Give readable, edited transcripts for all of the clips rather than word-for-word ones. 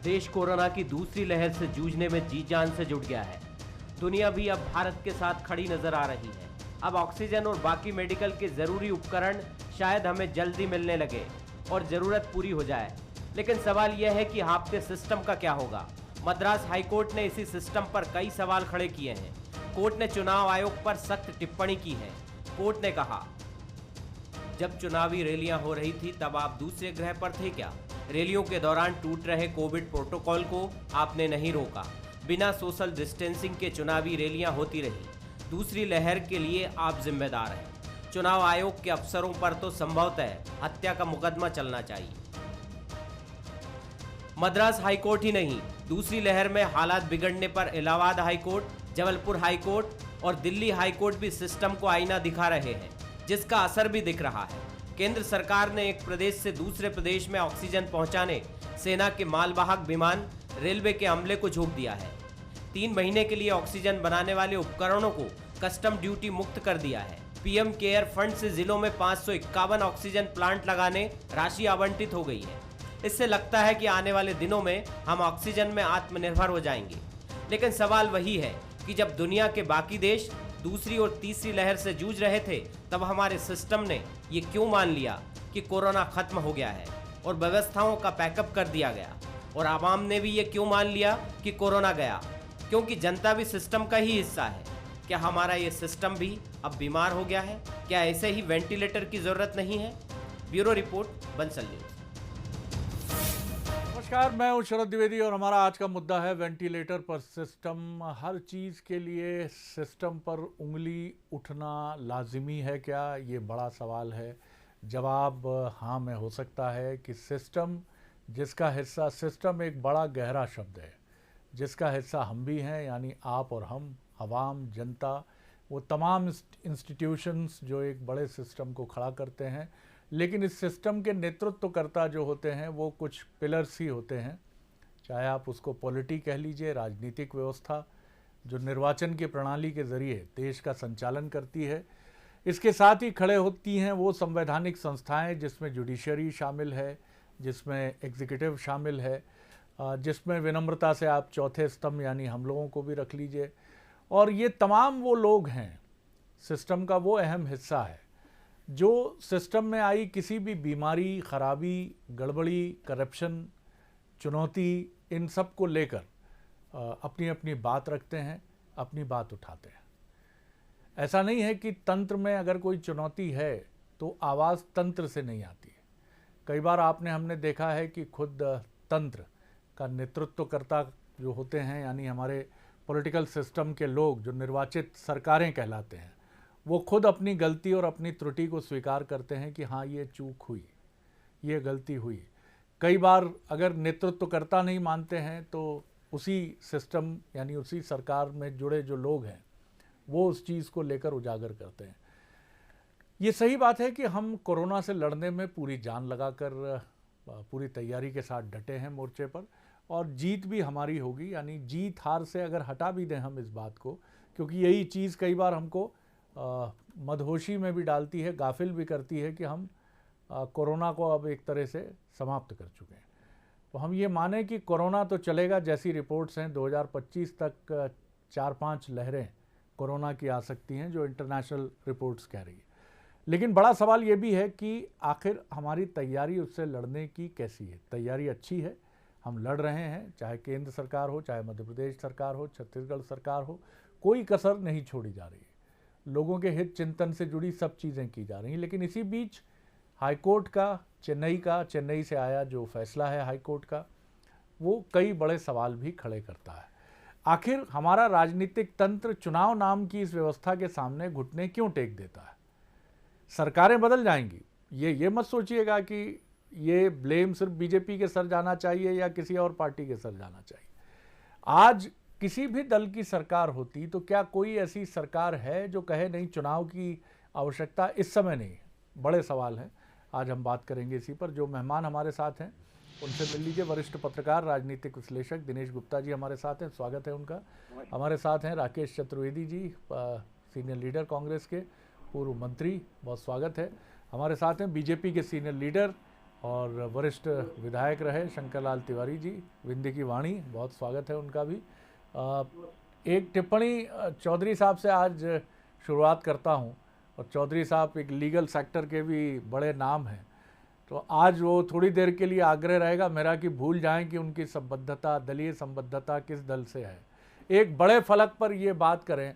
देश कोरोना की दूसरी लहर से जूझने में जी जान से जुट गया है। दुनिया भी अब भारत के साथ खड़ी नजर आ रही है। अब ऑक्सीजन और बाकी मेडिकल के जरूरी उपकरण शायद हमें जल्दी मिलने लगे और जरूरत पूरी हो जाए। लेकिन सवाल यह है कि हाँफते सिस्टम का क्या होगा। मद्रास हाईकोर्ट ने इसी सिस्टम पर कई सवाल खड़े किए हैं। कोर्ट ने चुनाव आयोग पर सख्त टिप्पणी की है। कोर्ट ने कहा, जब चुनावी रैलियां हो रही थी तब आप दूसरे ग्रह पर थे क्या? रैलियों के दौरान टूट रहे कोविड प्रोटोकॉल को आपने नहीं रोका। बिना सोशल डिस्टेंसिंग के चुनावी रैलियां होती रही। दूसरी लहर के लिए आप जिम्मेदार हैं। चुनाव आयोग के अफसरों पर तो संभवतः हत्या का मुकदमा चलना चाहिए। मद्रास हाईकोर्ट ही नहीं, दूसरी लहर में हालात बिगड़ने पर इलाहाबाद हाईकोर्ट, जबलपुर हाईकोर्ट और दिल्ली हाईकोर्ट भी सिस्टम को आईना दिखा रहे हैं, जिसका असर भी दिख रहा है। केंद्र सरकार ने एक प्रदेश से दूसरे प्रदेश में ऑक्सीजन पहुंचाने सेना के मालवाहक विमान, रेलवे के अमले को झोंक दिया है। 3 महीने के लिए ऑक्सीजन बनाने वाले उपकरणों को कस्टम ड्यूटी मुक्त कर दिया है। पीएम केयर फंड से जिलों में 551 ऑक्सीजन प्लांट लगाने राशि आवंटित हो गई है। इससे लगता है कि आने वाले दिनों में हम ऑक्सीजन में आत्मनिर्भर हो जाएंगे। लेकिन सवाल वही है कि जब दुनिया के बाकी देश दूसरी और तीसरी लहर से जूझ रहे थे, तब हमारे सिस्टम ने ये क्यों मान लिया कि कोरोना खत्म हो गया है और व्यवस्थाओं का पैकअप कर दिया गया, और आवाम ने भी ये क्यों मान लिया कि कोरोना गया, क्योंकि जनता भी सिस्टम का ही हिस्सा है। क्या हमारा ये सिस्टम भी अब बीमार हो गया है? क्या ऐसे ही वेंटिलेटर की जरूरत नहीं है? Bureau report, Bansal news. नमस्कार, मैं हूं शरद द्विवेदी और हमारा आज का मुद्दा है वेंटिलेटर पर सिस्टम। हर चीज़ के लिए सिस्टम पर उंगली उठना लाजिमी है क्या? ये बड़ा सवाल है। जवाब हाँ में हो सकता है कि सिस्टम जिसका हिस्सा, सिस्टम एक बड़ा गहरा शब्द है, जिसका हिस्सा हम भी हैं, यानी आप और हम, आवाम, जनता, वो तमाम इंस्टीट्यूशंस जो एक बड़े सिस्टम को खड़ा करते हैं। लेकिन इस सिस्टम के नेतृत्वकर्ता जो होते हैं वो कुछ पिलर्स ही होते हैं। चाहे आप उसको पॉलिटी कह लीजिए, राजनीतिक व्यवस्था जो निर्वाचन की प्रणाली के ज़रिए देश का संचालन करती है। इसके साथ ही खड़े होती हैं वो संवैधानिक संस्थाएं जिसमें जुडिशरी शामिल है, जिसमें एग्जीक्यूटिव शामिल है, जिसमें विनम्रता से आप चौथे स्तंभ यानी हम लोगों को भी रख लीजिए। और ये तमाम वो लोग हैं, सिस्टम का वो अहम हिस्सा है जो सिस्टम में आई किसी भी बीमारी, खराबी, गड़बड़ी, करप्शन, चुनौती, इन सब को लेकर अपनी अपनी बात रखते हैं, अपनी बात उठाते हैं। ऐसा नहीं है कि तंत्र में अगर कोई चुनौती है तो आवाज़ तंत्र से नहीं आती है। कई बार हमने देखा है कि खुद तंत्र का नेतृत्वकर्ता जो होते हैं, यानी हमारे पॉलिटिकल सिस्टम के लोग जो निर्वाचित सरकारें कहलाते हैं, वो खुद अपनी गलती और अपनी त्रुटि को स्वीकार करते हैं कि हाँ, ये चूक हुई, ये गलती हुई। कई बार अगर नेतृत्वकर्ता नहीं मानते हैं तो उसी सिस्टम यानी उसी सरकार में जुड़े जो लोग हैं वो उस चीज़ को लेकर उजागर करते हैं। ये सही बात है कि हम कोरोना से लड़ने में पूरी जान लगाकर पूरी तैयारी के साथ डटे हैं मोर्चे पर, और जीत भी हमारी होगी। यानी जीत हार से अगर हटा भी दें हम इस बात को, क्योंकि यही चीज़ कई बार हमको मदहोशी में भी डालती है, गाफिल भी करती है कि हम कोरोना को अब एक तरह से समाप्त कर चुके हैं। तो हम ये माने कि कोरोना तो चलेगा, जैसी रिपोर्ट्स हैं 2025 तक 4-5 लहरें कोरोना की आ सकती हैं, जो इंटरनेशनल रिपोर्ट्स कह रही है। लेकिन बड़ा सवाल ये भी है कि आखिर हमारी तैयारी उससे लड़ने की कैसी है। तैयारी अच्छी है, हम लड़ रहे हैं, चाहे केंद्र सरकार हो, चाहे मध्य प्रदेश सरकार हो, छत्तीसगढ़ सरकार हो, कोई कसर नहीं छोड़ी जा रही है। लोगों के हित चिंतन से जुड़ी सब चीज़ें की जा रही हैं। लेकिन इसी बीच हाईकोर्ट का चेन्नई से आया जो फैसला है हाईकोर्ट का, वो कई बड़े सवाल भी खड़े करता है। आखिर हमारा राजनीतिक तंत्र चुनाव नाम की इस व्यवस्था के सामने घुटने क्यों टेक देता है? सरकारें बदल जाएंगी, ये मत सोचिएगा कि ये ब्लेम सिर्फ बीजेपी के सर जाना चाहिए या किसी और पार्टी के सर जाना चाहिए। आज किसी भी दल की सरकार होती तो क्या कोई ऐसी सरकार है जो कहे नहीं, चुनाव की आवश्यकता इस समय नहीं है? बड़े सवाल हैं, आज हम बात करेंगे इसी पर। जो मेहमान हमारे साथ हैं उनसे मिल लीजिए। वरिष्ठ पत्रकार, राजनीतिक विश्लेषक दिनेश गुप्ता जी हमारे साथ हैं, स्वागत है उनका। हमारे साथ हैं राकेश चतुर्वेदी जी, सीनियर लीडर कांग्रेस के, पूर्व मंत्री, बहुत स्वागत है। हमारे साथ हैं बीजेपी के सीनियर लीडर और वरिष्ठ विधायक रहे शंकरलाल तिवारी जी, विंध्य की वाणी, बहुत स्वागत है उनका भी। एक टिप्पणी चौधरी साहब से आज शुरुआत करता हूं, और चौधरी साहब एक लीगल सेक्टर के भी बड़े नाम हैं, तो आज वो थोड़ी देर के लिए आग्रह रहेगा मेरा कि भूल जाएं कि उनकी संबद्धता, दलीय संबद्धता किस दल से है। एक बड़े फलक पर ये बात करें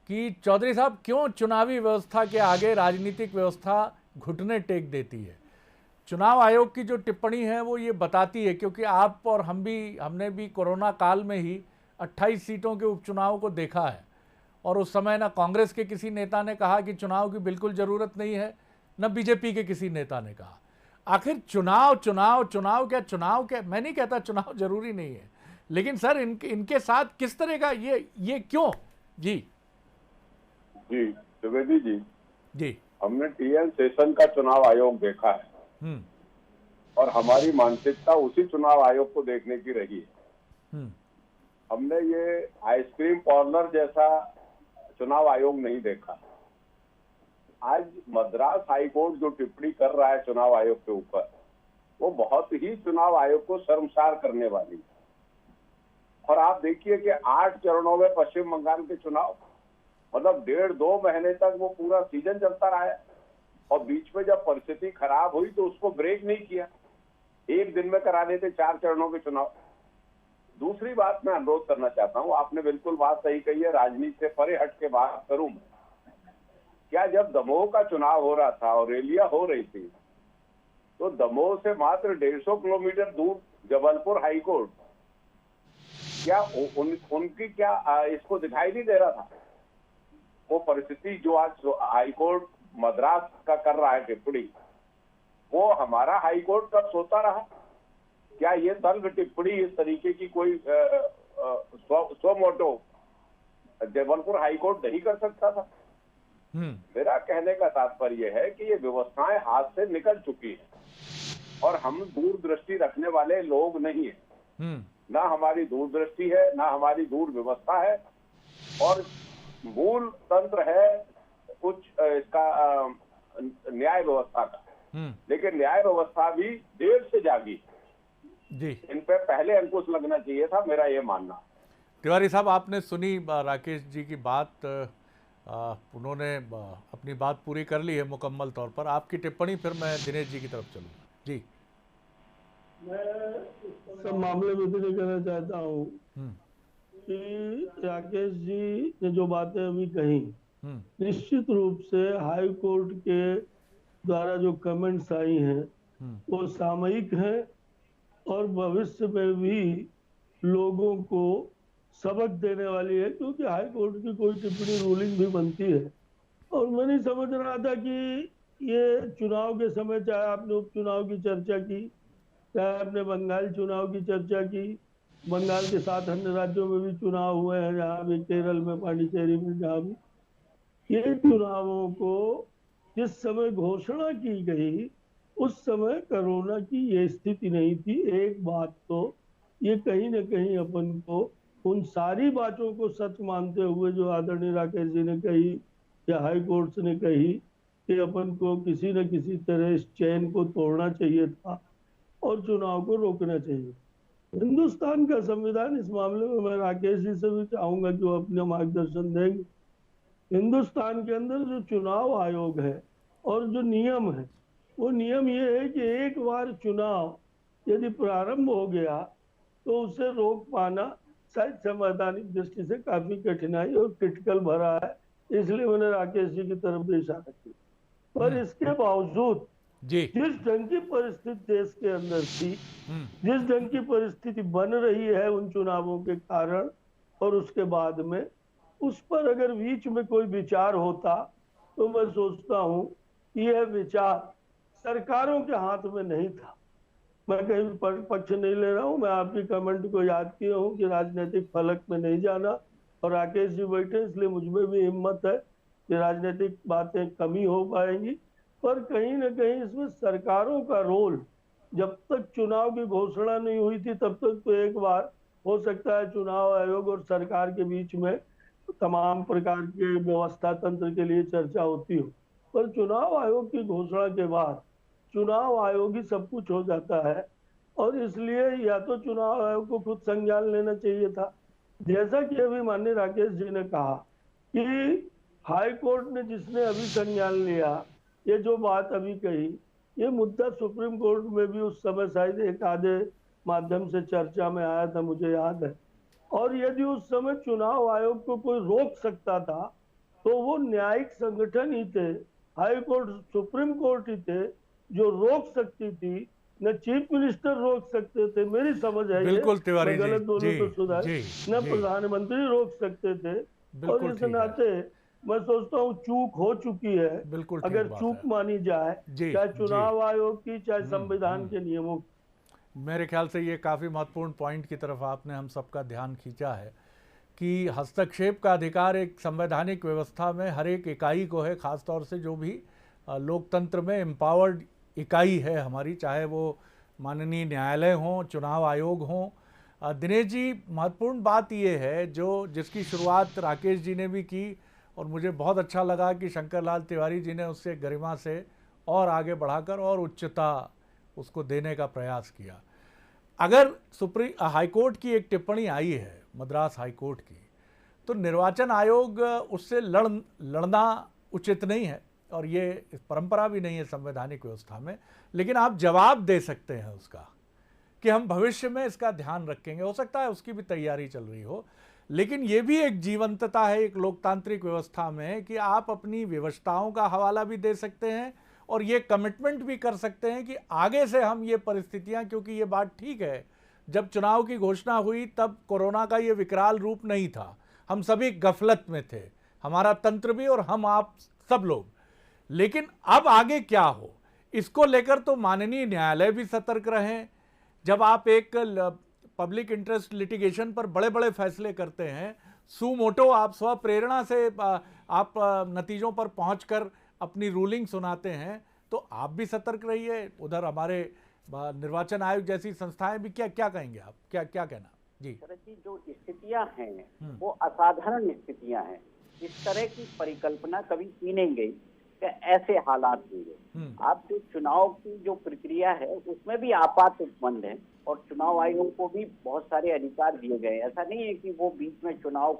कि चौधरी साहब क्यों चुनावी व्यवस्था के आगे राजनीतिक व्यवस्था घुटने टेक देती है। चुनाव आयोग की जो टिप्पणी है वो ये बताती है, क्योंकि आप और हमने भी कोरोना काल में ही 28 सीटों के उपचुनाव को देखा है, और उस समय ना कांग्रेस के किसी नेता ने कहा कि चुनाव की बिल्कुल ज़रूरत नहीं है, न बीजेपी के किसी नेता ने कहा। आखिर चुनाव चुनाव चुनाव क्या, मैं नहीं कहता चुनाव जरूरी नहीं है, लेकिन सर इनके साथ किस तरह का ये क्यों? जी जी द्विवेदी जी, हमने टीएन सेशन का चुनाव आयोग देखा है और हमारी मानसिकता उसी चुनाव आयोग को देखने की रही है। हमने ये आइसक्रीम पार्लर जैसा चुनाव आयोग नहीं देखा। आज मद्रास हाईकोर्ट जो टिप्पणी कर रहा है चुनाव आयोग के ऊपर, वो बहुत ही चुनाव आयोग को शर्मसार करने वाली है। और आप देखिए कि 8 चरणों में पश्चिम बंगाल के चुनाव, मतलब 1.5-2 महीने तक वो पूरा सीजन चलता रहा है, और बीच में जब परिस्थिति खराब हुई तो उसको ब्रेक नहीं किया, एक दिन में करा देते 4 चरणों के चुनाव। दूसरी बात मैं अनुरोध करना चाहता हूँ, आपने बिल्कुल बात सही कही है, राजनीति से परे हट के बात करूं मैं। क्या जब दमोह का चुनाव हो रहा था और रैलियां हो रही थी, तो दमोह से मात्र 150 किलोमीटर दूर जबलपुर हाईकोर्ट, क्या उनकी क्या इसको दिखाई नहीं दे रहा था? वो परिस्थिति जो आज हाईकोर्ट मद्रास का कर रहा है टिप्पणी, वो हमारा हाईकोर्ट कब सोता रहा? क्या ये तल्ख टिप्पणी इस तरीके की कोई स्वमोटो जबलपुर हाईकोर्ट नहीं कर सकता था? मेरा कहने का तात्पर्य है कि ये व्यवस्थाएं हाथ से निकल चुकी हैं और हम दूरदृष्टि रखने वाले लोग नहीं है। ना हमारी दूरदृष्टि है, ना हमारी दूर व्यवस्था है, और मूल तंत्र है कुछ इसका न्याय व्यवस्था का, लेकिन न्याय व्यवस्था भी देर से जागी जी। इन पे पहले अंकुश लगना चाहिए था, मेरा ये मानना। तिवारी साहब, आपने सुनी राकेश जी की बात, उन्होंने अपनी बात पूरी कर ली है मुकम्मल तौर पर। आपकी टिप्पणी, फिर मैं दिनेश जी की तरफ चलूँ। जी, मैं सब मामले में भी कहना चाहता हूँ कि राकेश जी ने जो बातें अभी कही, निश्चित रूप से हाई कोर्ट के द्वारा जो कमेंट्स आई हैं वो सामयिक हैं और भविष्य में भी लोगों को सबक देने वाली है, क्योंकि हाई कोर्ट की कोई टिप्पणी रूलिंग भी बनती है। और मैं नहीं समझ रहा था कि ये चुनाव के समय, चाहे आपने उपचुनाव की चर्चा की, चाहे आपने बंगाल चुनाव की चर्चा की, बंगाल के 7 अन्य राज्यों में भी चुनाव हुए हैं, जहाँ भी केरल में, पांडिचेरी में, जहाँ भी, ये चुनावों को जिस समय घोषणा की गई उस समय कोरोना की ये स्थिति नहीं थी। एक बात तो ये कहीं न कहीं अपन को उन सारी बातों को सच मानते हुए जो आदरणीय राकेश जी ने कही या हाई कोर्ट ने कही कि अपन को किसी न किसी तरह इस चैन को तोड़ना चाहिए था और चुनाव को रोकना चाहिए। हिंदुस्तान का संविधान, इस मामले में मैं राकेश जी से भी चाहूंगा कि वो अपना मार्गदर्शन देंगे। हिंदुस्तान के अंदर जो चुनाव आयोग है और जो नियम है, वो नियम ये है कि एक बार चुनाव यदि प्रारंभ हो गया तो उसे रोक पाना शायद संवैधानिक दृष्टि से काफी कठिनाई और क्रिटिकल भरा है, इसलिए मैंने राकेश जी की तरफ भी इशारा किया। पर इसके बावजूद जिस ढंग की परिस्थिति देश के अंदर थी, जिस ढंग की परिस्थिति बन रही है उन चुनावों के कारण और उसके बाद में, उस पर अगर बीच में कोई विचार होता तो मैं सोचता हूं कि यह विचार सरकारों के हाथ में नहीं था। मैं कहीं पक्ष नहीं ले रहा हूं, मैं आपकी कमेंट को याद किया हूं कि राजनीतिक फलक में नहीं जाना, और राकेश जी बैठे इसलिए मुझमें भी हिम्मत है कि राजनीतिक बातें कमी हो पाएंगी। पर कहीं ना कहीं इसमें सरकारों का रोल, जब तक चुनाव की घोषणा नहीं हुई थी तब तक तो एक बार हो सकता है चुनाव आयोग और सरकार के बीच में तमाम प्रकार के व्यवस्था तंत्र के लिए चर्चा होती हो, पर चुनाव आयोग की घोषणा के बाद चुनाव आयोग ही सब कुछ हो जाता है, और इसलिए या तो चुनाव आयोग को खुद संज्ञान लेना चाहिए था। जैसा कि अभी माननीय राकेश जी ने कहा कि हाई कोर्ट ने जिसने अभी संज्ञान लिया, ये जो बात अभी कही, ये मुद्दा सुप्रीम कोर्ट में भी उस समय शायद एक आधे माध्यम से चर्चा में आया था, मुझे याद है। और यदि उस समय चुनाव आयोग को कोई रोक सकता था तो वो न्यायिक संगठन ही थे, हाई कोर्ट सुप्रीम कोर्ट ही थे जो रोक सकती थी, न चीफ मिनिस्टर रोक सकते थे, मेरी समझ है, बिल्कुल तिवारी जी, गलत बोलूं तो सुधार, न जी, प्रधानमंत्री रोक सकते थे। और इस नाते मैं सोचता हूँ चूक हो चुकी है, अगर चूक मानी जाए, चाहे चुनाव आयोग की, चाहे संविधान के नियमों की। मेरे ख्याल से ये काफ़ी महत्वपूर्ण पॉइंट की तरफ आपने हम सबका ध्यान खींचा है कि हस्तक्षेप का अधिकार एक संवैधानिक व्यवस्था में हर एक इकाई को है, ख़ासतौर से जो भी लोकतंत्र में एम्पावर्ड इकाई है हमारी, चाहे वो माननीय न्यायालय हों, चुनाव आयोग हों। दिनेश जी, महत्वपूर्ण बात ये है जिसकी शुरुआत राकेश जी ने भी की, और मुझे बहुत अच्छा लगा कि शंकर लाल तिवारी जी ने उससे गरिमा से और आगे बढ़ाकर और उच्चता उसको देने का प्रयास किया। अगर हाईकोर्ट की एक टिप्पणी आई है, मद्रास हाईकोर्ट की, तो निर्वाचन आयोग उससे लड़ना उचित नहीं है, और ये परंपरा भी नहीं है संवैधानिक व्यवस्था में। लेकिन आप जवाब दे सकते हैं उसका कि हम भविष्य में इसका ध्यान रखेंगे। हो सकता है उसकी भी तैयारी चल रही हो, लेकिन ये भी एक जीवंतता है एक लोकतांत्रिक व्यवस्था में कि आप अपनी विवशताओं का हवाला भी दे सकते हैं और ये कमिटमेंट भी कर सकते हैं कि आगे से हम ये परिस्थितियां, क्योंकि ये बात ठीक है, जब चुनाव की घोषणा हुई तब कोरोना का ये विकराल रूप नहीं था, हम सभी गफलत में थे, हमारा तंत्र भी और हम आप सब लोग। लेकिन अब आगे क्या हो, इसको लेकर तो माननीय न्यायालय भी सतर्क रहें। जब आप एक पब्लिक इंटरेस्ट लिटिगेशन पर बड़े बड़े फैसले करते हैं, सुमोटो आप स्व प्रेरणा से आप नतीजों पर पहुंचकर अपनी रूलिंग सुनाते हैं, तो आप भी सतर्क रहिए। उधर हमारे निर्वाचन आयोग जैसी संस्थाएं भी क्या कहेंगे आप, क्या कहना? जी शरद जी, जो स्थितियां हैं वो असाधारण स्थितियां हैं। इस तरह की परिकल्पना कभी की नहीं गई कि ऐसे हालात होंगे। आप जो चुनाव की जो प्रक्रिया है उसमें भी आपात उपबंध है, और चुनाव आयोग को भी बहुत सारे अधिकार दिए गए। ऐसा नहीं है कि वो बीच में चुनाव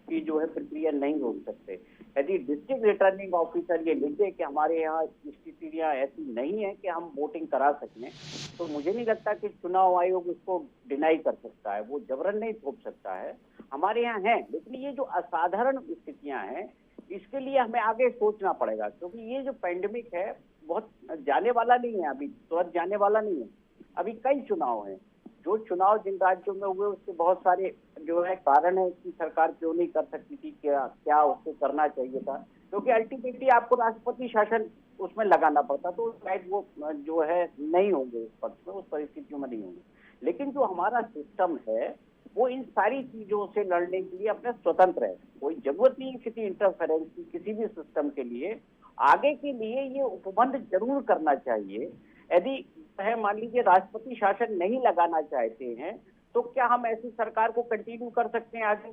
की जो है प्रक्रिया नहीं रोक सकते। यदि डिस्ट्रिक्ट रिटर्निंग ऑफिसर ये लिख दे कि हमारे यहाँ स्थितियां ऐसी नहीं है कि हम वोटिंग करा सकें, तो मुझे नहीं लगता कि चुनाव आयोग उसको डिनाई कर सकता है, वो जबरन नहीं थोप सकता है। हमारे यहाँ है, लेकिन ये जो असाधारण स्थितियां हैं इसके लिए हमें आगे सोचना पड़ेगा, क्योंकि ये जो पैंडेमिक है बहुत जाने वाला नहीं है, अभी तुरंत जाने वाला नहीं है। अभी कई चुनाव हैं, जो चुनाव जिन राज्यों में हुए उसके बहुत सारे जो है कारण है कि सरकार क्यों नहीं कर सकती थी, क्या उसको करना चाहिए था, क्योंकि अल्टीमेटली आपको राष्ट्रपति शासन उसमें लगाना पड़ता, तो शायद वो जो है नहीं होंगे उस पक्ष में, उस परिस्थितियों में नहीं होंगे। लेकिन जो हमारा सिस्टम है वो इन सारी चीजों से लड़ने के लिए अपने स्वतंत्र है, कोई जरूरत नहीं किसी इंटरफेरेंस की किसी भी सिस्टम के लिए। आगे के लिए ये उपबंध जरूर करना चाहिए। यदि मान लीजिए राष्ट्रपति शासन नहीं लगाना चाहते हैं, तो क्या हम ऐसी सरकार को कंटिन्यू कर सकते हैं आगे?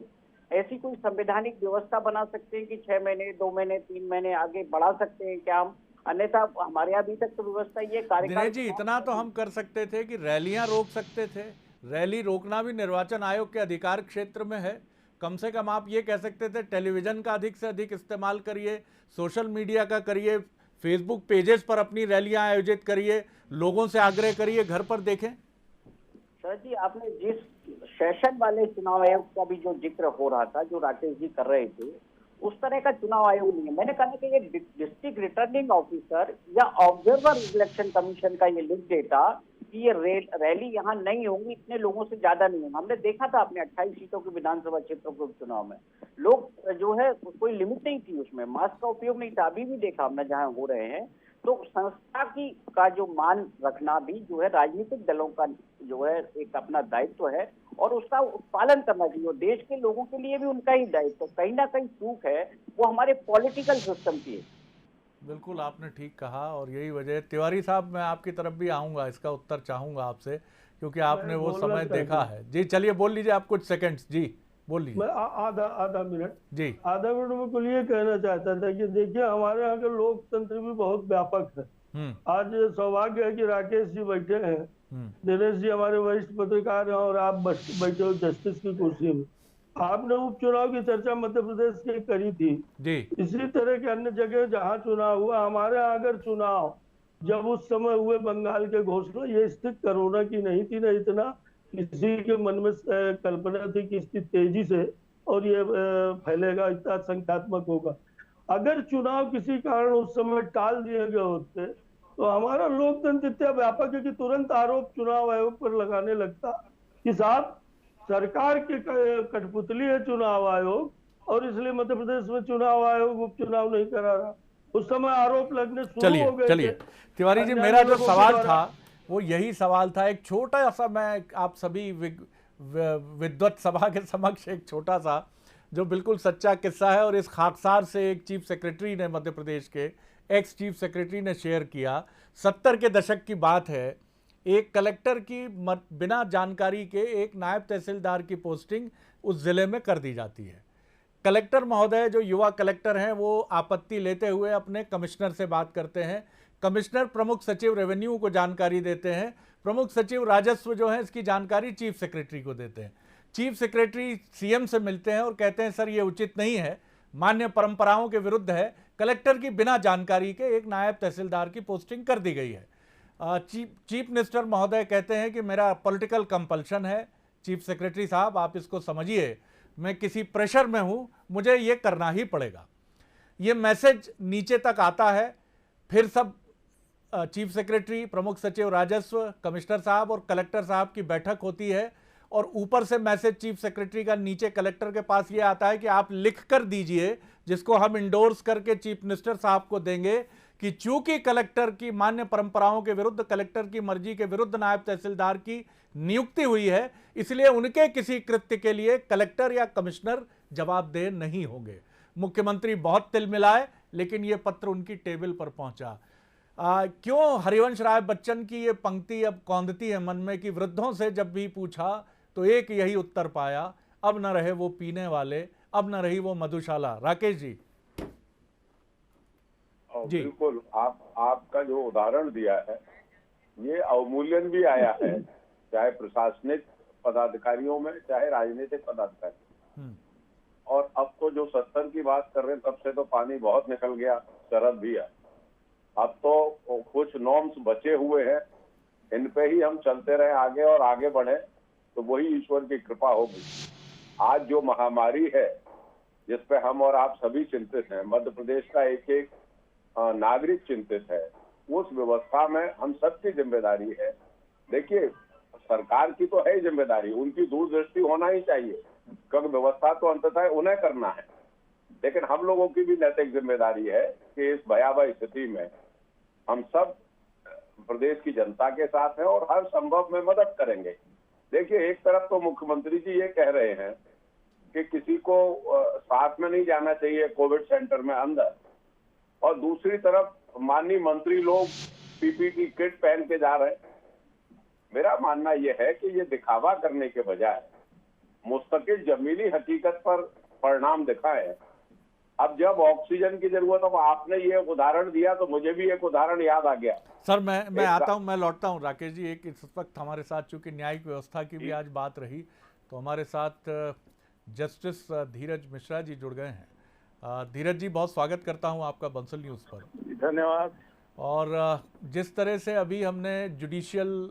ऐसी कोई संवैधानिक व्यवस्था बना सकते हैं कि 6 महीने 2 महीने 3 महीने आगे बढ़ा सकते हैं क्या हम? अन्यथा हमारे अभी तक तो व्यवस्था ये कार्यकाल जी इतना तो हम कर सकते थे कि रैलियां रोक सकते थे। रैली रोकना भी निर्वाचन आयोग के अधिकार क्षेत्र में है। कम से कम आप ये कह सकते थे टैलिविजन का अधिक से अधिक इस्तेमाल करिए, सोशल मीडिया का करिए, फेसबुक पेजेस पर अपनी रैलियां आयोजित करिए, लोगों से आग्रह करिए, घर पर देखें। सर जी, आपने जिस सेशन वाले चुनाव आयोग का भी जो जिक्र हो रहा था, जो राकेश जी कर रहे थे, उस तरह का चुनाव आयोग नहीं है। मैंने कहा कि ये डिस्ट्रिक्ट रिटर्निंग ऑफिसर या ऑब्जर्वर इलेक्शन कमीशन का ये लिख देता कि ये रैली यहाँ नहीं होंगी, इतने लोगों से ज्यादा नहीं होगा। हमने देखा था अपने 28 सीटों के विधानसभा क्षेत्रों के उपचुनाव में लोग जो है कोई लिमिट नहीं थी उसमें, मास्क का उपयोग नहीं था। अभी भी देखा हमने जहाँ हो रहे हैं, तो संस्था की का जो मान रखना भी जो है राजनीतिक दलों का जो है एक अपना दायित्व है, और उसका पालन करना चाहिए। और देश के लोगों के लिए भी उनका ही दायित्व, कहीं ना कहीं चूक है वो हमारे पॉलिटिकल सिस्टम की है। बिल्कुल आपने ठीक कहा, और यही वजह है। तिवारी साहब, मैं आपकी तरफ भी आऊँगा, इसका उत्तर चाहूँगा आपसे, क्योंकि आपने वो समय देखा है। जी चलिए बोल लीजिए आप कुछ सेकंड्स। जी बोलिए। मैं आधा मिनट जी। आधा मिनट में कुल ये कहना चाहता था कि देखिए हमारे यहाँ का लोकतंत्र भी बहुत व्यापक है। आज सौभाग्य है कि राकेश जी बैठे हैं, दिनेश जी हमारे वरिष्ठ पत्रकार हैं और आप बैठे हो जस्टिस की कुर्सी में। आपने उपचुनाव की चर्चा मध्य प्रदेश की करी थी जी। इसी तरह के अन्य जगह जहाँ चुनाव हुआ, हमारे यहाँ अगर चुनाव जब उस समय हुए बंगाल के घोषणा, ये स्थिति कोरोना की नहीं थी, न इतना किसी के मन में कल्पना थी कि इसकी तेजी से और ये फैलेगा, इतना संख्यात्मक होगा। अगर चुनाव किसी कारण उस समय टाल दिए गए होते तो हमारा लोकतंत्र इतना व्यापक है कि तुरंत आरोप चुनाव आयोग पर लगाने लगता कि साहब सरकार की कठपुतली है चुनाव आयोग, और इसलिए मध्य प्रदेश में चुनाव आयोग उपचुनाव नहीं करा रहा। उस समय आरोप लगने शुरू हो गए। चलिए तिवारी जी, मेरा जो सवाल था वो यही सवाल था। एक छोटा सा, मैं आप सभी विद्वत सभा के समक्ष एक छोटा सा जो बिल्कुल सच्चा किस्सा है, और इस खाकसार से एक चीफ सेक्रेटरी ने, मध्य प्रदेश के एक्स चीफ सेक्रेटरी ने शेयर किया। 70 के दशक की बात है, एक कलेक्टर की बिना जानकारी के एक नायब तहसीलदार की पोस्टिंग उस जिले में कर दी जाती है। कलेक्टर महोदय, जो युवा कलेक्टर हैं, वो आपत्ति लेते हुए अपने कमिश्नर से बात करते हैं। कमिश्नर प्रमुख सचिव रेवेन्यू को जानकारी देते हैं, प्रमुख सचिव राजस्व जो है इसकी जानकारी चीफ सेक्रेटरी को देते हैं। चीफ सेक्रेटरी सीएम से मिलते हैं और कहते हैं सर ये उचित नहीं है, मान्य परंपराओं के विरुद्ध है, कलेक्टर की बिना जानकारी के एक नायब तहसीलदार की पोस्टिंग कर दी गई है। चीफ मिनिस्टर महोदय कहते हैं कि मेरा पॉलिटिकल कंपल्शन है, चीफ सेक्रेटरी साहब आप इसको समझिए, मैं किसी प्रेशर में हूं, मुझे ये करना ही पड़ेगा। ये मैसेज नीचे तक आता है, फिर सब चीफ सेक्रेटरी, प्रमुख सचिव राजस्व, कमिश्नर साहब और कलेक्टर साहब की बैठक होती है, और ऊपर से मैसेज चीफ सेक्रेटरी का नीचे कलेक्टर के पास ये आता है कि आप लिख कर दीजिए, जिसको हम इंडोर्स करके चीफ मिनिस्टर साहब को देंगे, कि चूंकि कलेक्टर की मान्य परंपराओं के विरुद्ध, कलेक्टर की मर्जी के विरुद्ध नायब तहसीलदार की नियुक्ति हुई है, इसलिए उनके किसी कृत्य के लिए कलेक्टर या कमिश्नर जवाबदेह नहीं होंगे। मुख्यमंत्री बहुत तिलमिलाए, लेकिन यह पत्र उनकी टेबल पर पहुंचा। क्यों हरिवंश राय बच्चन की ये पंक्ति अब कौंधती है मन में कि वृद्धों से जब भी पूछा तो एक यही उत्तर पाया, अब न रहे वो पीने वाले, अब न रही वो मधुशाला। राकेश जी। बिल्कुल, आपका जो उदाहरण दिया है ये अवमूल्यन भी आया है, चाहे प्रशासनिक पदाधिकारियों में, चाहे राजनीतिक पदाधिकारी। और अब तो जो 70 की बात कर रहे हैं, तब से तो पानी बहुत निकल गया, शरद भी है। अब तो कुछ नॉर्म्स बचे हुए हैं, इन पे ही हम चलते रहे आगे और आगे बढ़े तो वही ईश्वर की कृपा होगी। आज जो महामारी है जिसपे हम और आप सभी चिंतित हैं, मध्य प्रदेश का एक एक नागरिक चिंतित है, उस व्यवस्था में हम सबकी जिम्मेदारी है। देखिए सरकार की तो है जिम्मेदारी, उनकी दूरदृष्टि होना ही चाहिए, क्योंकि व्यवस्था तो अंततः उन्हें करना है, लेकिन हम लोगों की भी नैतिक जिम्मेदारी है कि इस भयावह स्थिति में हम सब प्रदेश की जनता के साथ हैं और हर संभव में मदद करेंगे। देखिए एक तरफ तो मुख्यमंत्री जी ये कह रहे हैं कि किसी को साथ में नहीं जाना चाहिए कोविड सेंटर में अंदर, और दूसरी तरफ माननीय मंत्री लोग पीपीई किट पहन के जा रहे हैं। मेरा मानना यह है कि ये दिखावा करने के बजाय मुस्तकिल जमीनी हकीकत पर परिणाम दिखाएं। अब जब ऑक्सीजन की जरूरत हो, आपने ये उदाहरण दिया तो मुझे भी एक उदाहरण याद आ गया। सर मैं आता हूं, मैं लौटता हूं। राकेश जी, एक इस वक्त हमारे साथ चूंकि न्यायिक व्यवस्था की भी आज बात रही, तो हमारे साथ जस्टिस धीरज मिश्रा जी जुड़ गए हैं। धीरज जी, बहुत स्वागत करता हूं आपका बंसल न्यूज़ पर। धन्यवाद। और जिस तरह से अभी हमने जुडिशियल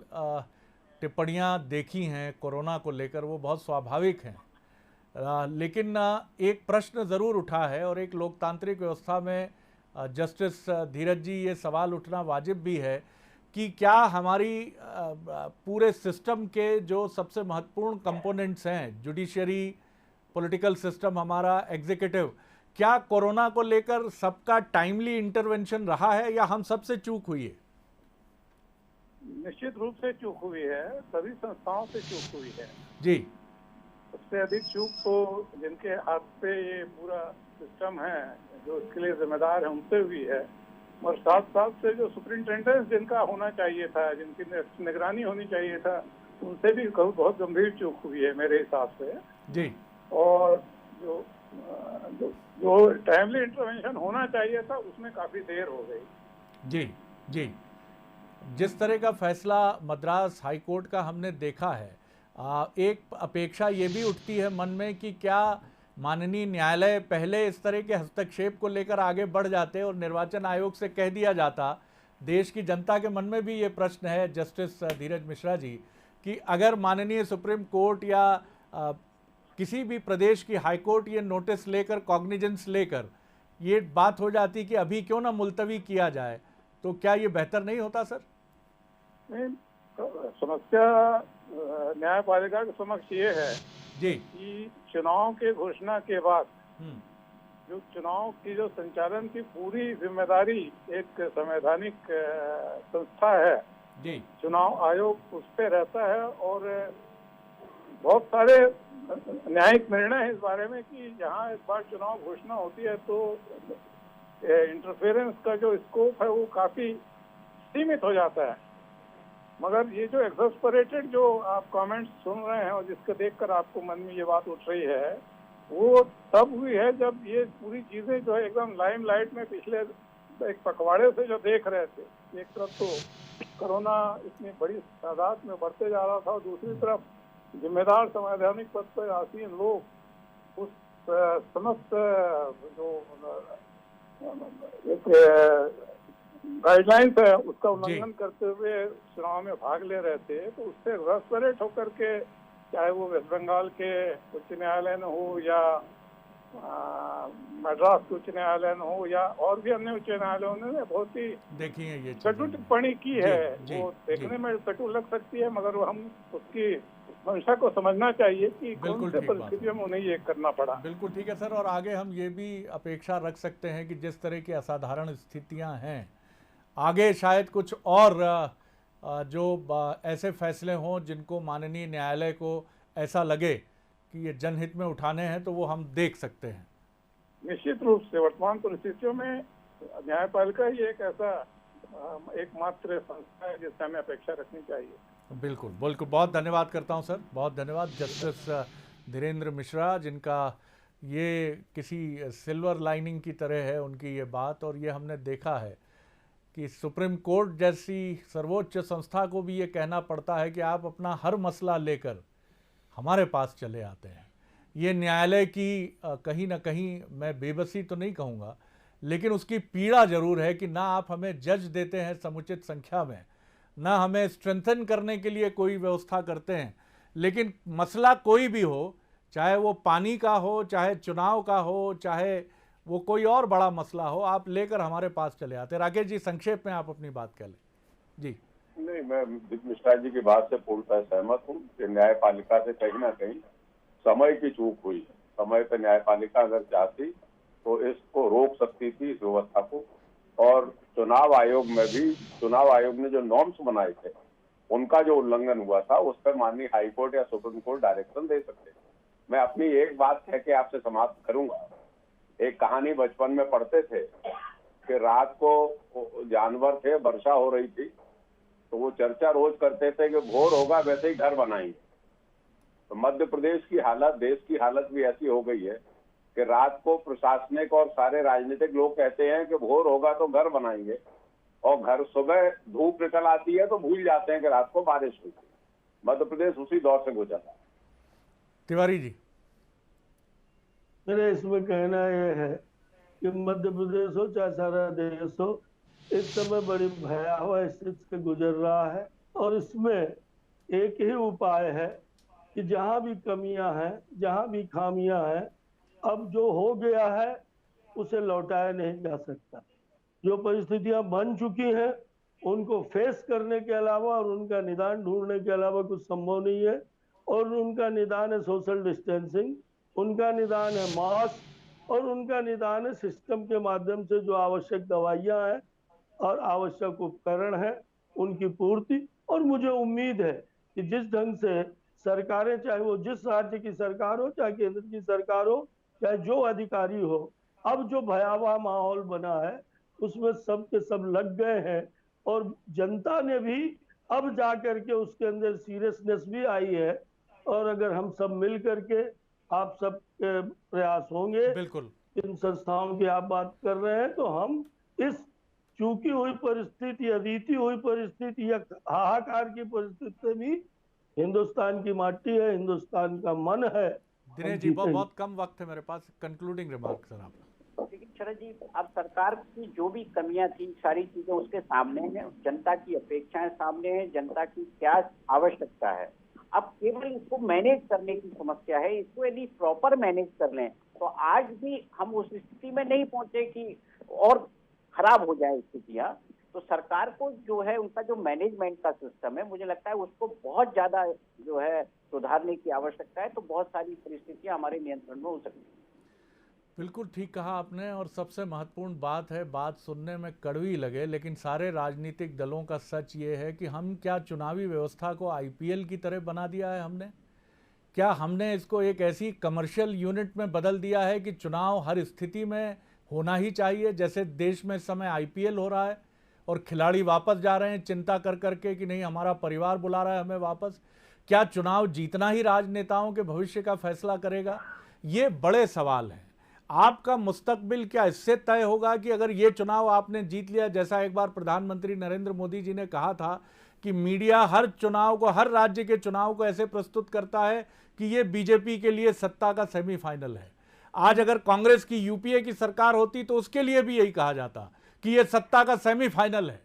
टिप्पणियां देखी हैं कोरोना को लेकर, वो बहुत स्वाभाविक हैं, लेकिन एक प्रश्न ज़रूर उठा है, और एक लोकतांत्रिक व्यवस्था में जस्टिस धीरज जी ये सवाल उठना वाजिब भी है कि क्या हमारी पूरे सिस्टम के जो सबसे महत्वपूर्ण कंपोनेंट्स हैं, जुडिशरी, पॉलिटिकल सिस्टम, हमारा एग्जीक्यूटिव, क्या कोरोना को लेकर सबका टाइमली इंटरवेंशन रहा है या हम सबसे चूक हुई है? निश्चित रूप से चूक हुई है, सभी संस्थाओं से चूक हुई है जी। सबसे अधिक चूक तो जिनके हाथ पे ये पूरा सिस्टम है, जो इसके लिए जिम्मेदार है, उनसे हुई है, और साथ साथ से जो सुपरिंटेंडेंस जिनका होना चाहिए था, जिनकी निगरानी होनी चाहिए था, उनसे भी बहुत गंभीर चूक हुई है मेरे हिसाब से जी। और जो जो टाइमली इंटरवेंशन होना चाहिए था उसमें काफी देर हो गई। जी जी, जिस तरह का फैसला मद्रास हाई कोर्ट का हमने देखा है, एक अपेक्षा ये भी उठती है मन में कि क्या माननीय न्यायालय पहले इस तरह के हस्तक्षेप को लेकर आगे बढ़ जाते और निर्वाचन आयोग से कह दिया जाता। देश की जनता के मन में भी ये प्रश्न है जस्टिस धीरज मिश्रा जी कि अगर माननीय सुप्रीम कोर्ट या किसी भी प्रदेश की हाई कोर्ट ये नोटिस लेकर, कॉग्निजेंस लेकर ये बात हो जाती कि अभी क्यों ना मुलतवी किया जाए, तो क्या ये बेहतर नहीं होता सर? नहीं, समस्या न्यायपालिका के समक्ष ये है जी कि चुनाव के घोषणा के बाद जो चुनाव की जो संचालन की पूरी जिम्मेदारी एक संवैधानिक संस्था है जी, चुनाव आयोग उस पे रहता है और बहुत सारे न्यायिक निर्णय है इस बारे में कि जहाँ एक बार चुनाव घोषणा होती है तो इंटरफेरेंस का जो स्कोप है वो काफी सीमित हो जाता है। मगर ये जो एक्सस्परेटेड जो आप कमेंट्स सुन रहे हैं और जिसको देखकर आपको मन में ये बात उठ रही है, वो तब हुई है जब ये पूरी चीजें जो है एकदम लाइमलाइट में पिछले एक पखवाड़े से जो देख रहे थे। एक तरफ तो कोरोना इतनी बड़ी तादाद में बढ़ते जा रहा था और दूसरी तरफ जिम्मेदार संवैधानिक पद पर आसीन लोग उस समस्त जो एक गाइडलाइंस है उसका उल्लंघन करते हुए चुनाव में भाग ले रहे थे। तो उससे एक्सस्परेट होकर के चाहे वो वेस्ट बंगाल के उच्च न्यायालय में हो या मद्रास उच्च न्यायालय में हो या और भी अन्य उच्च न्यायालयों ने बहुत ही देखी है ये कटु टिप्पणी की है। जी, वो देखने जी। में कटु लग सकती है मगर हम उसकी मंशा को समझना चाहिए कि कौन से परिस्थितियों में उन्हें ये करना पड़ा। बिल्कुल ठीक है सर। और आगे हम ये भी अपेक्षा रख सकते हैं कि जिस तरह की असाधारण स्थितियां हैं, आगे शायद कुछ और जो ऐसे फैसले हों जिनको माननीय न्यायालय को ऐसा लगे कि ये जनहित में उठाने हैं, तो वो हम देख सकते हैं। निश्चित रूप से वर्तमान परिस्थितियों में न्यायपालिका ही एक ऐसा एकमात्र संस्था है जिससे हमें अपेक्षा रखनी चाहिए। बिल्कुल बिल्कुल, बहुत धन्यवाद करता हूं सर, बहुत धन्यवाद जस्टिस धीरेन्द्र मिश्रा, जिनका ये किसी सिल्वर लाइनिंग की तरह है उनकी ये बात। और ये हमने देखा है कि सुप्रीम कोर्ट जैसी सर्वोच्च संस्था को भी ये कहना पड़ता है कि आप अपना हर मसला लेकर हमारे पास चले आते हैं। ये न्यायालय की कहीं ना कहीं, मैं बेबसी तो नहीं कहूँगा, लेकिन उसकी पीड़ा ज़रूर है कि ना आप हमें जज देते हैं समुचित संख्या में, ना हमें स्ट्रेंथन करने के लिए कोई व्यवस्था करते हैं। लेकिन मसला कोई भी हो, चाहे वो पानी का हो, चाहे चुनाव का हो, चाहे वो कोई और बड़ा मसला हो, आप लेकर हमारे पास चले आते। राकेश जी, संक्षेप में आप अपनी बात कह लें। जी नहीं, मैं मिश्रा जी की बात से पूर्णतः सहमत हूँ कि न्यायपालिका से कहीं ना कहीं समय की चूक हुई। समय पर न्यायपालिका अगर चाहती तो इसको रोक सकती थी, इस व्यवस्था को। और चुनाव आयोग में भी, चुनाव आयोग ने जो नॉर्म्स बनाए थे उनका जो उल्लंघन हुआ था उस पर माननीय हाई कोर्ट या सुप्रीम कोर्ट डायरेक्शन दे सकते। मैं अपनी एक बात कह के आपसे समाप्त करूंगा। एक कहानी बचपन में पढ़ते थे कि रात को जानवर थे, वर्षा हो रही थी, तो वो चर्चा रोज करते थे कि भोर होगा वैसे ही घर बनाएंगे। तो मध्य प्रदेश की हालत, देश की हालत भी ऐसी हो गई है कि रात को प्रशासनिक और सारे राजनीतिक लोग कहते हैं कि भोर होगा तो घर बनाएंगे, और घर सुबह धूप निकल आती है तो भूल जाते हैं कि रात को बारिश हुई थी। मध्य प्रदेश उसी दौर से गुजरा। तिवारी जी, मेरा इसमें कहना यह है कि मध्य प्रदेश हो चाहे सारा देश हो, इस समय बड़ी भयावह स्थिति से गुजर रहा है। और इसमें एक ही उपाय है कि जहां भी कमियां हैं, जहां भी खामियां हैं, अब जो हो गया है उसे लौटाया नहीं जा सकता। जो परिस्थितियां बन चुकी हैं उनको फेस करने के अलावा और उनका निदान ढूंढने के अलावा कुछ संभव नहीं है। और उनका निदान है सोशल डिस्टेंसिंग, उनका निदान है मास्क, और उनका निदान है सिस्टम के माध्यम से जो आवश्यक दवाइयां हैं और आवश्यक उपकरण हैं उनकी पूर्ति। और मुझे उम्मीद है कि जिस ढंग से सरकारें, चाहे वो जिस राज्य की सरकार हो, चाहे केंद्र की सरकार हो, चाहे जो अधिकारी हो, अब जो भयावह माहौल बना है उसमें सब के सब लग गए हैं। और जनता ने भी अब जा करके उसके अंदर सीरियसनेस भी आई है। और अगर हम सब मिल करके आप सबके प्रयास होंगे। बिल्कुल। इन संस्थाओं की आप बात कर रहे हैं, तो हम इस चूकी हुई परिस्थिति या रीति हुई परिस्थिति या हाहाकार की परिस्थिति से भी, हिंदुस्तान की माटी है, हिंदुस्तान का मन है। दिनेश जी, बहुत कम वक्त है मेरे पास, कंक्लूडिंग रिमार्क सर आप। लेकिन शरद जी, अब सरकार की जो भी कमियां थी, सारी चीजें उसके सामने हैं, जनता की अपेक्षाएं सामने हैं, जनता की क्या आवश्यकता है। अब केवल इसको मैनेज करने की समस्या है। इसको यदि प्रॉपर मैनेज कर लें तो आज भी हम उस स्थिति में नहीं पहुंचे कि और खराब हो जाए स्थितियां। तो सरकार को जो है उनका जो मैनेजमेंट का सिस्टम है, मुझे लगता है उसको बहुत ज्यादा जो है सुधारने की आवश्यकता है। तो बहुत सारी परिस्थितियां हमारे नियंत्रण में हो सकती हैं। बिल्कुल ठीक कहा आपने। और सबसे महत्वपूर्ण बात है, बात सुनने में कड़वी लगे लेकिन सारे राजनीतिक दलों का सच ये है कि हम क्या चुनावी व्यवस्था को आईपीएल की तरह बना दिया है हमने? क्या हमने इसको एक ऐसी कमर्शियल यूनिट में बदल दिया है कि चुनाव हर स्थिति में होना ही चाहिए, जैसे देश में इस समय आईपीएल हो रहा है और खिलाड़ी वापस जा रहे हैं चिंता कर करके कि नहीं हमारा परिवार बुला रहा है हमें वापस? क्या चुनाव जीतना ही राजनेताओं के भविष्य का फैसला करेगा? ये बड़े सवाल हैं। आपका मुस्तकबिल क्या इससे तय होगा कि अगर ये चुनाव आपने जीत लिया, जैसा एक बार प्रधानमंत्री नरेंद्र मोदी जी ने कहा था कि मीडिया हर चुनाव को, हर राज्य के चुनाव को ऐसे प्रस्तुत करता है कि ये बीजेपी के लिए सत्ता का सेमीफाइनल है। आज अगर कांग्रेस की यूपीए की सरकार होती तो उसके लिए भी यही कहा जाता कि ये सत्ता का सेमीफाइनल है।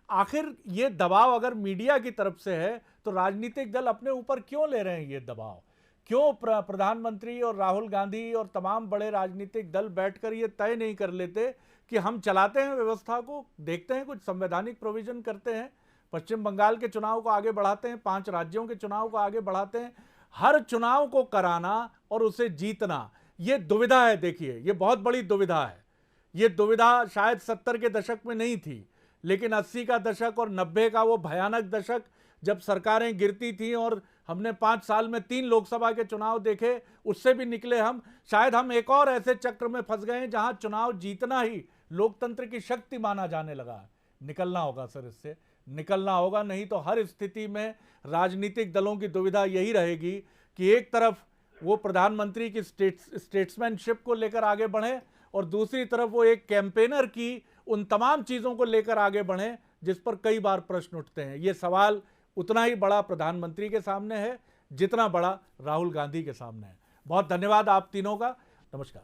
आखिर ये दबाव अगर मीडिया की तरफ से है तो राजनीतिक दल अपने ऊपर क्यों ले रहे हैं ये दबाव? क्यों प्रधानमंत्री और राहुल गांधी और तमाम बड़े राजनीतिक दल बैठकर ये तय नहीं कर लेते कि हम चलाते हैं व्यवस्था को, देखते हैं कुछ संवैधानिक प्रोविजन करते हैं, पश्चिम बंगाल के चुनाव को आगे बढ़ाते हैं, 5 राज्यों के चुनाव को आगे बढ़ाते हैं। हर चुनाव को कराना और उसे जीतना, ये दुविधा है। देखिए, ये बहुत बड़ी दुविधा है। ये दुविधा शायद 70 के दशक में नहीं थी, लेकिन 80 का दशक और 90 का वो भयानक दशक जब सरकारें गिरती थीं और हमने 5 साल में 3 लोकसभा के चुनाव देखे, उससे भी निकले हम। शायद हम एक और ऐसे चक्र में फंस गए हैं जहां चुनाव जीतना ही लोकतंत्र की शक्ति माना जाने लगा। निकलना होगा सर, इससे निकलना होगा, नहीं तो हर स्थिति में राजनीतिक दलों की दुविधा यही रहेगी कि एक तरफ वो प्रधानमंत्री की स्टेट्समैनशिप को लेकर आगे बढ़े और दूसरी तरफ वो एक कैंपेनर की उन तमाम चीज़ों को लेकर आगे बढ़े जिस पर कई बार प्रश्न उठते हैं। ये सवाल उतना ही बड़ा प्रधानमंत्री के सामने है जितना बड़ा राहुल गांधी के सामने है। बहुत धन्यवाद आप तीनों का। नमस्कार।